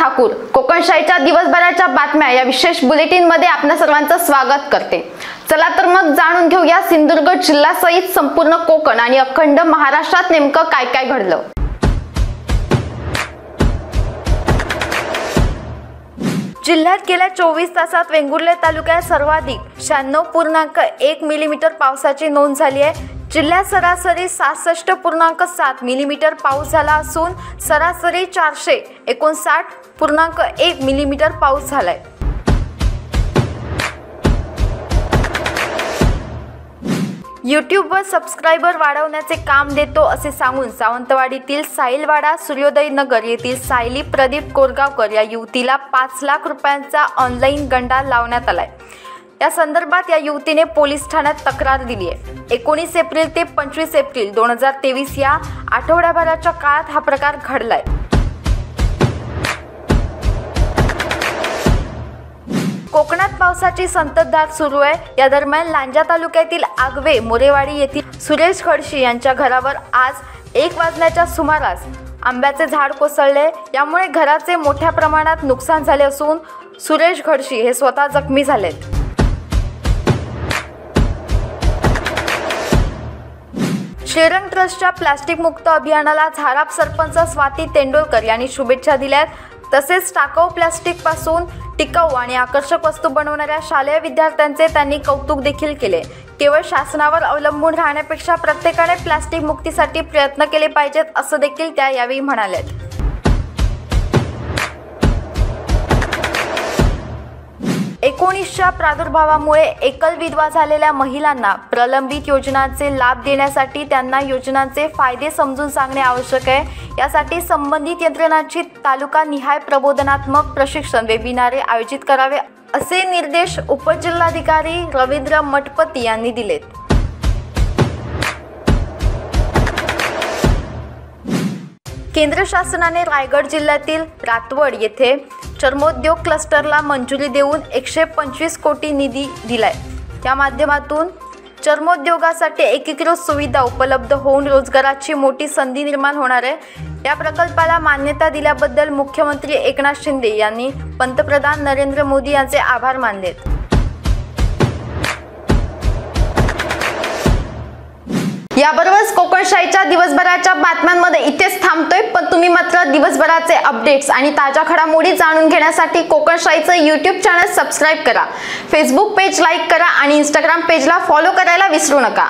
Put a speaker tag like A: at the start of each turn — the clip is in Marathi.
A: ठाकूर कोकणशाहीच्या दिवसभराच्या बातम्या या विशेष बुलेटिन मध्ये आपल्या सर्वांचं स्वागत करते। चला तर मग जाणून घेऊया सिंधुदुर्ग जिल्ह्यासहित संपूर्ण कोकण आणि अखंड महाराष्ट्रात नेमकं काय काय घडलं। जिल्ह्यात गेल्या 24 तासात वेंगुर्ले तालुक्यात सर्वाधिक 96.1 मिलीमीटर पावसाची नोंद झाली आहे। जिल्ह्यात सरासरी 66.7 मिलीमीटर पाऊस झाला असून सरासरी 459.1 मिलीमीटर पाऊस झालाय। यूट्यूबवर सबस्क्रायबर वाढवण्याचे काम देतो असे सांगून सावंतवाडीतील साहिलवाडा सूर्योदय नगर येथील सायली प्रदीप कोरगावकर या युवतीला 5 लाख रुपयांचा ऑनलाईन गंडा लावण्यात आलाय। या संदर्भात या युवतीने पोलीस ठाण्यात तक्रार दिली आहे। 19 एप्रिल ते 25 एप्रिल 2023 या आठवड्याभराच्या काळात हा प्रकार घडलाय। कोकणात पावसाची संततधार सुरू आहे। या दरम्यान लांजा तालुक्यातील आगवे मोरेवाडी येथील सुरेश खडशी यांच्या घरावर आज 1 वाजण्याच्या सुमारास आंब्याचे झाड कोसळले। यामुळे घराचे मोठ्या प्रमाणात नुकसान झाले असून सुरेश खडशी हे स्वतः जखमी झालेत। श्रीरंग ट्रस्टच्या प्लास्टिक मुक्त अभियानाला झाराप सरपंच स्वाती तेंडोलकर यांनी शुभेच्छा दिल्यात। तसेच टाकाऊ प्लास्टिक पासून टिकाऊ आणि आकर्षक वस्तू बनवणाऱ्या शालेय विद्यार्थ्यांचे त्यांनी कौतुक देखील केले। केवळ शासनावर अवलंबून राहण्यापेक्षा प्रत्येकाने प्लास्टिक मुक्तीसाठी प्रयत्न केले पाहिजेत असं देखील त्या यावेळी म्हणाल्यात। एकोणीसच्या प्रादुर्भावामुळे एकल विधवा झालेल्या महिलांना प्रलंबित योजनांचे लाभ देण्यासाठी त्यांना योजनांचे फायदे समजून सांगणे आवश्यक आहे। यासाठी संबंधित यंत्रणांची तालुकानिहाय प्रबोधनात्मक प्रशिक्षण वेबिनारे आयोजित करावे असे निर्देश उपजिल्हाधिकारी रवींद्र मठपती यांनी दिलेत। केंद्र शासनाने रायगड जिल्ह्यातील रातवड येथे चर्मोद्योग क्लस्टरला मंजुरी देऊन 125 कोटी निधी दिलाय। या माध्यमातून चर्मोद्योगासाठी एकीकृत सुविधा उपलब्ध होऊन रोजगाराची मोठी संधी निर्माण होणार आहे। या प्रकल्पाला मान्यता दिल्याबद्दल मुख्यमंत्री एकनाथ शिंदे यांनी पंतप्रधान नरेंद्र मोदी यांचे आभार मानलेत। याबरोबरच कोकणशाहीच्या दिवसभराच्या बातम्यांमध्ये इथेच थांबतोय, पण तुम्ही मात्र दिवसभराचे अपडेट्स आणि ताज्या घडामोडी जाणून घेण्यासाठी कोकणशाहीचं YouTube चॅनल सबस्क्राइब करा, फेसबुक पेज लाईक करा आणि Instagram पेजला फॉलो करायला विसरू नका।